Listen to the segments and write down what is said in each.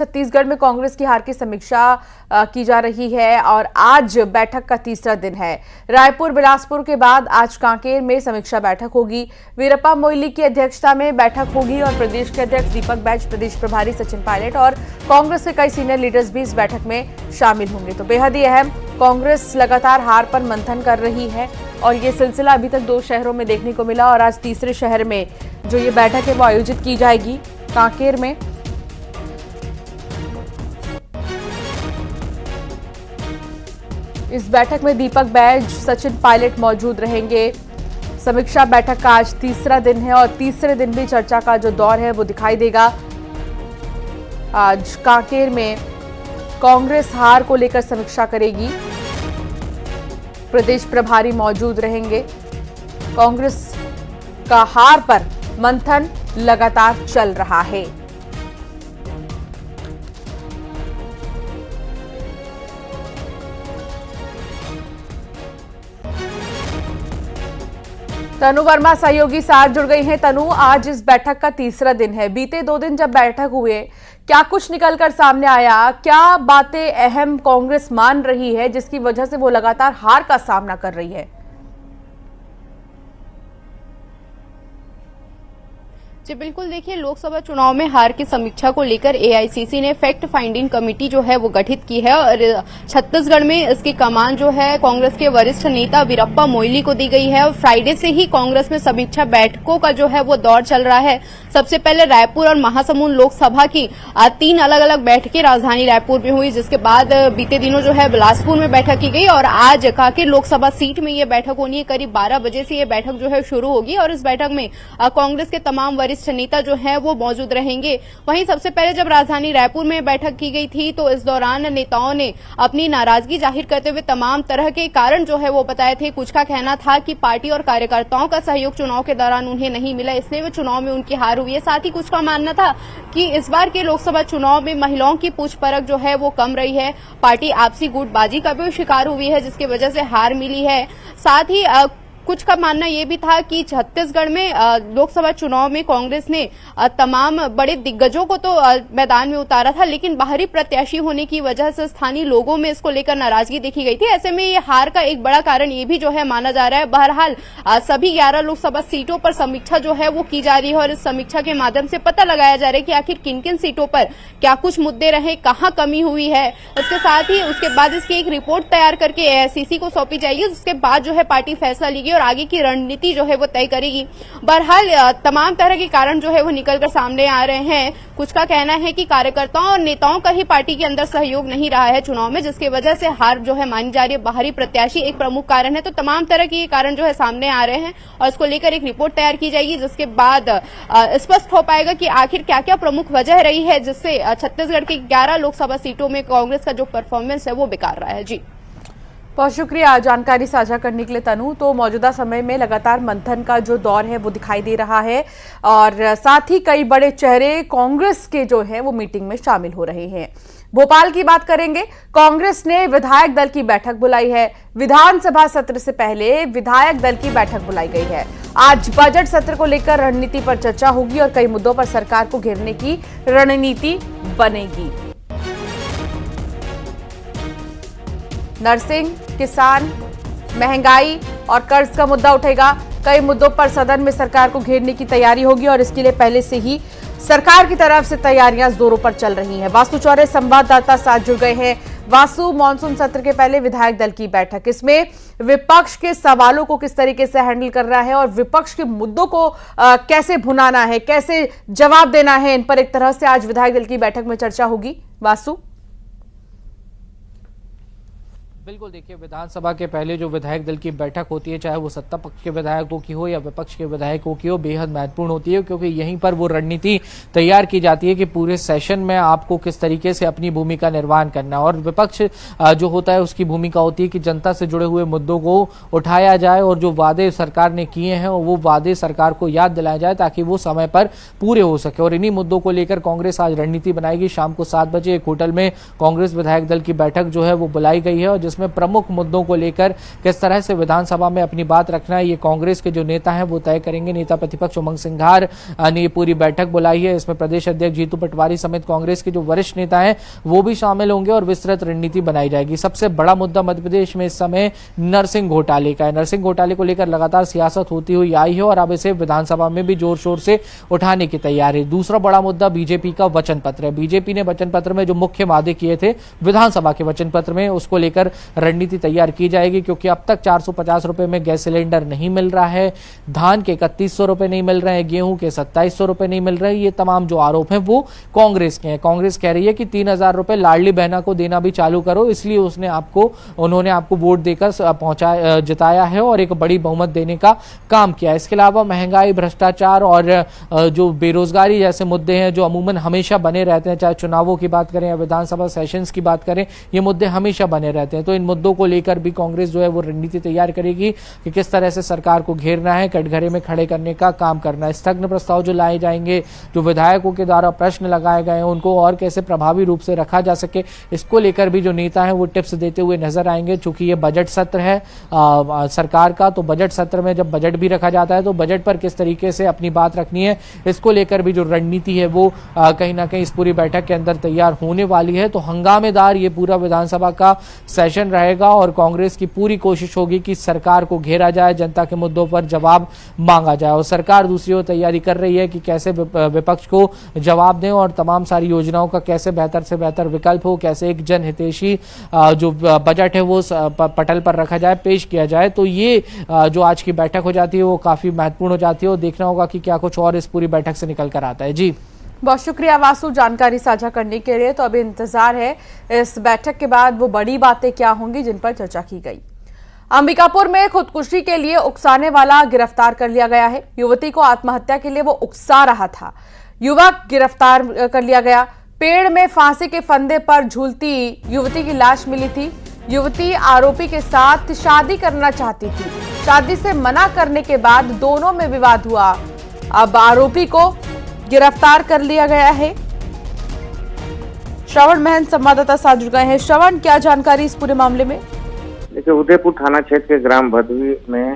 छत्तीसगढ़ में कांग्रेस की हार की समीक्षा की जा रही है और आज बैठक का तीसरा दिन है। रायपुर बिलासपुर के बाद आज कांकेर में समीक्षा बैठक होगी। वीरप्पा मोइली की अध्यक्षता में बैठक होगी और प्रदेश के अध्यक्ष दीपक बैज, प्रदेश प्रभारी सचिन पायलट और कांग्रेस के कई सीनियर लीडर्स भी इस बैठक में शामिल होंगे। तो बेहद ही अहम, कांग्रेस लगातार हार पर मंथन कर रही है और ये सिलसिला अभी तक 2 शहरों में देखने को मिला और आज तीसरे शहर में जो ये बैठक है वो आयोजित की जाएगी कांकेर में। इस बैठक में दीपक बैज, सचिन पायलट मौजूद रहेंगे। समीक्षा बैठक का आज तीसरा दिन है और तीसरे दिन भी चर्चा का जो दौर है वो दिखाई देगा। आज कांकेर में कांग्रेस हार को लेकर समीक्षा करेगी। प्रदेश प्रभारी मौजूद रहेंगे। कांग्रेस का हार पर मंथन लगातार चल रहा है। तनु वर्मा सहयोगी साथ जुड़ गई हैं। तनु, आज इस बैठक का तीसरा दिन है। बीते 2 दिन जब बैठक हुए, क्या कुछ निकलकर सामने आया? क्या बातें अहम कांग्रेस मान रही है जिसकी वजह से वो लगातार हार का सामना कर रही है? जी बिल्कुल, देखिए, लोकसभा चुनाव में हार की समीक्षा को लेकर एआईसीसी ने फैक्ट फाइंडिंग कमेटी जो है वो गठित की है और छत्तीसगढ़ में इसकी कमान जो है कांग्रेस के वरिष्ठ नेता वीरप्पा मोइली को दी गई है और फ्राइडे से ही कांग्रेस में समीक्षा बैठकों का जो है वो दौर चल रहा है। सबसे पहले रायपुर और महासमुंद लोकसभा की 3 अलग अलग बैठकें राजधानी रायपुर में हुई, जिसके बाद बीते दिनों जो है बिलासपुर में बैठक की गई और आज कांकेर लोकसभा सीट में ये बैठक होनी है। करीब 12 बजे से ये बैठक जो है शुरू होगी और इस बैठक में कांग्रेस के तमाम वरिष्ठ नेता जो हैं वो मौजूद रहेंगे। वहीं सबसे पहले जब राजधानी रायपुर में बैठक की गई थी तो इस दौरान नेताओं ने अपनी नाराजगी जाहिर करते हुए तमाम तरह के कारण जो है वो बताए थे। कुछ का कहना था कि पार्टी और कार्यकर्ताओं का सहयोग चुनाव के दौरान उन्हें नहीं मिला, इसलिए वे चुनाव में उनकी हार हुई है। साथ ही कुछ का मानना था कि इस बार के लोकसभा चुनाव में महिलाओं की पूछ परख जो है वो कम रही है, पार्टी आपसी गुटबाजी का भी शिकार हुई है जिसकी वजह से हार मिली है। साथ ही कुछ का मानना यह भी था कि छत्तीसगढ़ में लोकसभा चुनाव में कांग्रेस ने तमाम बड़े दिग्गजों को तो मैदान में उतारा था, लेकिन बाहरी प्रत्याशी होने की वजह से स्थानीय लोगों में इसको लेकर नाराजगी देखी गई थी। ऐसे में ये हार का एक बड़ा कारण ये भी जो है माना जा रहा है। बहरहाल सभी 11 लोकसभा सीटों पर समीक्षा जो है वो की जा रही है और इस समीक्षा के माध्यम से पता लगाया जा रहा है कि आखिर किन किन सीटों पर क्या कुछ मुद्दे रहे, कहां कमी हुई है। इसके साथ ही उसके बाद इसकी एक रिपोर्ट तैयार करके एआईसीसी को सौंपी जाएगी, जिसके बाद जो है पार्टी फैसला लेगी और आगे की रणनीति जो है वो तय करेगी। बहरहाल तमाम तरह के कारण जो है वो निकलकर सामने आ रहे हैं। कुछ का कहना है कि कार्यकर्ताओं और नेताओं का ही पार्टी के अंदर सहयोग नहीं रहा है चुनाव में, जिसकी वजह से हार जो है मानी जा रही है। बाहरी प्रत्याशी एक प्रमुख कारण है। तो तमाम तरह के कारण जो है सामने आ रहे हैं और इसको लेकर एक रिपोर्ट तैयार की जाएगी, जिसके बाद स्पष्ट हो पाएगा कि आखिर क्या क्या प्रमुख वजह रही है जिससे छत्तीसगढ़ की 11 लोकसभा सीटों में कांग्रेस का जो परफॉर्मेंस है वो बेकार रहा है। जी बहुत शुक्रिया जानकारी साझा करने के लिए तनु। तो मौजूदा समय में लगातार मंथन का जो दौर है वो दिखाई दे रहा है और साथ ही कई बड़े चेहरे कांग्रेस के जो है वो मीटिंग में शामिल हो रहे हैं। भोपाल की बात करेंगे। कांग्रेस ने विधायक दल की बैठक बुलाई है। विधानसभा सत्र से पहले विधायक दल की बैठक बुलाई गई है। आज बजट सत्र को लेकर रणनीति पर चर्चा होगी और कई मुद्दों पर सरकार को घेरने की रणनीति बनेगी। नर्सिंग, किसान, महंगाई और कर्ज का मुद्दा उठेगा। कई मुद्दों पर सदन में सरकार को घेरने की तैयारी होगी और इसके लिए पहले से ही सरकार की तरफ से तैयारियां जोरों पर चल रही हैं। वासु चौरे संवाददाता साथ जुड़ गए हैं। वासु, मानसून सत्र के पहले विधायक दल की बैठक, इसमें विपक्ष के सवालों को किस तरीके से हैंडल कर रहा है और विपक्ष के मुद्दों को कैसे भुनाना है, कैसे जवाब देना है, इन पर एक तरह से आज विधायक दल की बैठक में चर्चा होगी। वासु, बिल्कुल, देखिए, विधानसभा के पहले जो विधायक दल की बैठक होती है, चाहे वो सत्ता पक्ष के विधायकों की हो या विपक्ष के विधायकों की हो, बेहद महत्वपूर्ण होती है, क्योंकि यहीं पर वो रणनीति तैयार की जाती है कि पूरे सेशन में आपको किस तरीके से अपनी भूमिका निर्वहन करना है। और विपक्ष जो होता है उसकी भूमिका होती है कि जनता से जुड़े हुए मुद्दों को उठाया जाए और जो वादे सरकार ने किए हैं वो वादे सरकार को याद दिलाया जाए ताकि वो समय पर पूरे हो सके। और इन्हीं मुद्दों को लेकर कांग्रेस आज रणनीति बनाएगी। शाम को 7 बजे एक होटल में कांग्रेस विधायक दल की बैठक जो है वो बुलाई गई है और जिसमें में प्रमुख मुद्दों को लेकर किस तरह से विधानसभा में अपनी बात रखना है, ये कांग्रेस के जो नेता हैं वो तय करेंगे। नेता प्रतिपक्ष उमंग सिंघार ने ये पूरी बैठक बुलाई है। इसमें प्रदेश अध्यक्ष जीतू पटवारी समेत कांग्रेस के जो वरिष्ठ नेता हैं वो भी शामिल होंगे और विस्तृत रणनीति बनाई जाएगी। सबसे बड़ा मुद्दा मध्य प्रदेश में इस समय नरसिंह घोटाले का है। नरसिंह घोटाले को लेकर लगातार सियासत होती हुई आई है और अब इसे विधानसभा में भी जोर शोर से उठाने की तैयारी है। दूसरा बड़ा मुद्दा बीजेपी का वचन पत्र है। बीजेपी ने वचन पत्र में जो मुख्य वादे किए थे विधानसभा के वचन पत्र में, उसको लेकर रणनीति तैयार की जाएगी, क्योंकि अब तक 450 रुपए में गैस सिलेंडर नहीं मिल रहा है, धान के 3100 रुपए नहीं मिल रहे हैं, गेहूं के 2700 रुपए नहीं मिल रहे हैं। ये तमाम जो आरोप हैं वो कांग्रेस के हैं। कांग्रेस कह रही है कि 3000 रुपए लाडली बहना को देना भी चालू करो, इसलिए उन्होंने आपको वोट देकर जिताया है और एक बड़ी बहुमत देने का काम किया। इसके अलावा महंगाई, भ्रष्टाचार और जो बेरोजगारी जैसे मुद्दे हैं जो अमूमन हमेशा बने रहते हैं, चाहे चुनावों की बात करें या विधानसभा सेशंस की बात करें, ये मुद्दे हमेशा बने रहते हैं। तो इन मुद्दों को लेकर भी कांग्रेस जो है वो रणनीति तैयार करेगी कि किस तरह से सरकार को घेरना है, कटघरे में खड़े करने का काम करना है। स्थगन प्रस्ताव जो लाए जाएंगे, जो विधायकों के द्वारा प्रश्न लगाए गए हैं, उनको और कैसे प्रभावी रूप से रखा जा सके, इसको लेकर भी जो नेता हैं वो टिप्स देते हुए नजर आएंगे। चूंकि ये बजट सत्र है सरकार का, तो बजट सत्र में जब बजट भी रखा जाता है तो बजट पर किस तरीके से अपनी बात रखनी है, इसको लेकर भी जो रणनीति है वो कहीं ना कहीं इस पूरी बैठक के अंदर तैयार होने वाली है। तो हंगामेदार ये पूरा विधानसभा का सेशन रहेगा और कांग्रेस की पूरी कोशिश होगी कि सरकार को घेरा जाए, जनता के मुद्दों पर जवाब मांगा जाए। और सरकार दूसरी ओर तैयारी कर रही है कि कैसे विपक्ष को जवाब दें और तमाम सारी योजनाओं का कैसे बेहतर से बेहतर विकल्प हो, कैसे एक जनहितैषी जो बजट है वो पटल पर रखा जाए, पेश किया जाए। तो ये जो आज की बैठक हो जाती है वो काफी महत्वपूर्ण हो जाती है और देखना होगा कि क्या कुछ और इस पूरी बैठक से निकल कर आता है। जी, बहुत शुक्रिया वासु जानकारी साझा करने के लिए। तो अभी इंतजार है इस बैठक के बाद वो बड़ी बातें क्या होंगी जिन पर चर्चा की गई। अंबिकापुर में खुदकुशी के लिए उकसाने वाला गिरफ्तार कर लिया गया है। युवती को आत्महत्या के लिए वो उकसा रहा था। युवक गिरफ्तार कर लिया गया। पेड़ में फांसी के फंदे पर झूलती युवती की लाश मिली थी। युवती आरोपी के साथ शादी करना चाहती थी। शादी से मना करने के बाद दोनों में विवाद हुआ। अब आरोपी को गिरफ्तार कर लिया गया है। श्रवण महंत संवाददाता साथ जुड़ गए हैं। श्रवण, क्या जानकारी इस पूरे मामले में? देखिए, उदयपुर थाना क्षेत्र के ग्राम भदवी में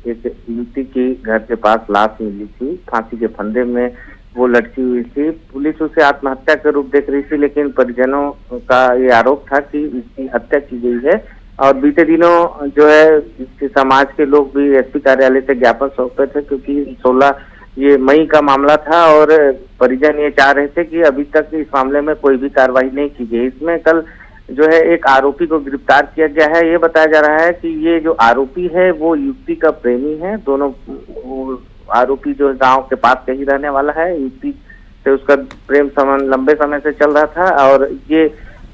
एक युवती की घर के पास लाश मिली थी। फांसी के फंदे में वो लटकी हुई थी। पुलिस उसे आत्महत्या के रूप देख रही थी, लेकिन परिजनों का ये आरोप था कि इसकी हत्या की गई है। और बीते दिनों जो है इसके समाज के लोग भी एसपी कार्यालय से ज्ञापन सौंपे थे, क्योंकि 16 ये मई का मामला था और परिजन ये चाह रहे थे कि अभी तक इस मामले में कोई भी कार्रवाई नहीं की गई। इसमें कल जो है एक आरोपी को गिरफ्तार किया गया है। ये बताया जा रहा है कि ये जो आरोपी है वो युवती का प्रेमी है। दोनों आरोपी जो गांव के पास के ही रहने वाला है। युवती से उसका प्रेम संबंध लंबे समय से चल रहा था और ये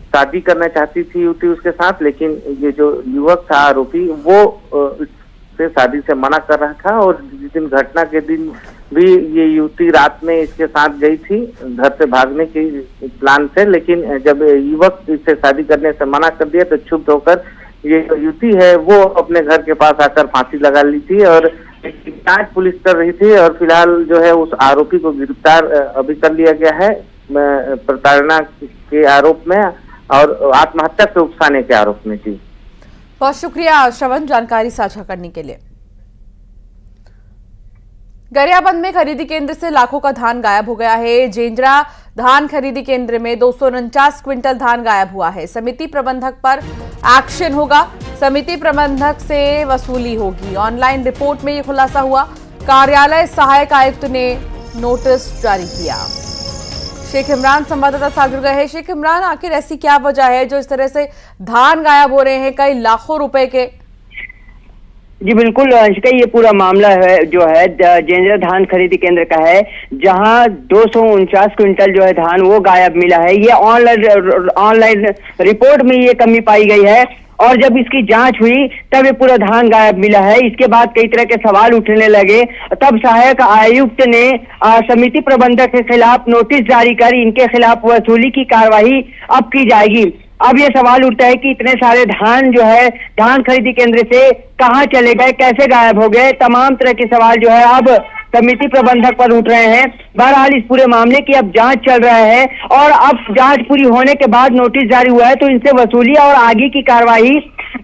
शादी करना चाहती थी युवती उसके साथ, लेकिन ये जो युवक था आरोपी वो से शादी से मना कर रहा था। और जिस दिन घटना के दिन भी ये युवती रात में इसके साथ गई थी घर से भागने के प्लान से, लेकिन जब युवक इससे शादी करने से मना कर दिया तो क्षुब्ध होकर ये युवती है वो अपने घर के पास आकर फांसी लगा ली थी और जांच पुलिस कर रही थी। और फिलहाल जो है उस आरोपी को गिरफ्तार अभी कर लिया गया है प्रताड़ना के आरोप में और आत्महत्या से उकसाने के आरोप में। जी, बहुत शुक्रिया श्रवण जानकारी साझा करने के लिए। गरियाबंद में खरीदी केंद्र से लाखों का धान गायब हो गया है। जेंजरा धान खरीदी केंद्र में 249 क्विंटल धान गायब हुआ है। समिति प्रबंधक पर एक्शन होगा। समिति प्रबंधक से वसूली होगी। ऑनलाइन रिपोर्ट में यह खुलासा हुआ। कार्यालय सहायक आयुक्त ने नोटिस जारी किया। शेख इमरान संवाददाता साथ जुड़ गए हैं। शेख इमरान, आखिर ऐसी क्या वजह है जो इस तरह से धान गायब हो रहे हैं कई लाखों रुपए के? जी बिल्कुल अंशिका, ये पूरा मामला है जो है जेंजरा धान खरीदी केंद्र का है, जहां 249 क्विंटल जो है धान वो गायब मिला है। ये ऑनलाइन रिपोर्ट में ये कमी पाई गई है और जब इसकी जांच हुई तब ये पूरा धान गायब मिला है। इसके बाद कई तरह के सवाल उठने लगे। तब सहायक आयुक्त ने समिति प्रबंधक के खिलाफ नोटिस जारी कर इनके खिलाफ वसूली की कार्रवाई अब की जाएगी। अब ये सवाल उठता है कि इतने सारे धान जो है धान खरीदी केंद्र से कहाँ चले गए, कैसे गायब हो गए, तमाम तरह के सवाल जो है अब समिति प्रबंधक पर उठ रहे हैं। बहरहाल इस पूरे मामले की अब जांच चल रहा है और अब जांच पूरी होने के बाद नोटिस जारी हुआ है तो इनसे वसूली और आगे की कार्रवाई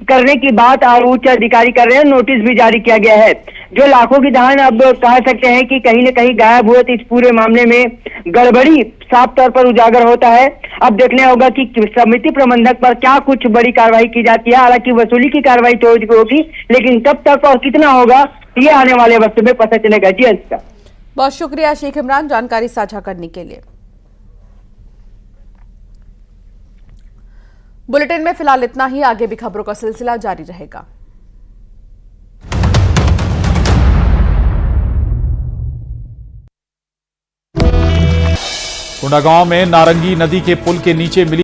करने की बात और उच्च अधिकारी कर रहे हैं। नोटिस भी जारी किया गया है। जो लाखों की धान अब कह सकते हैं कि कहीं न कहीं गायब हुए, तो इस पूरे मामले में गड़बड़ी साफ तौर पर उजागर होता है। अब देखने होगा कि समिति प्रबंधक पर क्या कुछ बड़ी कार्रवाई की जाती है। हालांकि वसूली की कार्रवाई तो होगी, लेकिन कब तक और कितना होगा ये आने वाले वक्त में पता चलेगा। जी अंशिका, बहुत शुक्रिया शेख इमरान जानकारी साझा करने के लिए। बुलेटिन में फिलहाल इतना ही, आगे भी खबरों का सिलसिला जारी रहेगा। कोंडागांव में नारंगी नदी के पुल के नीचे मिली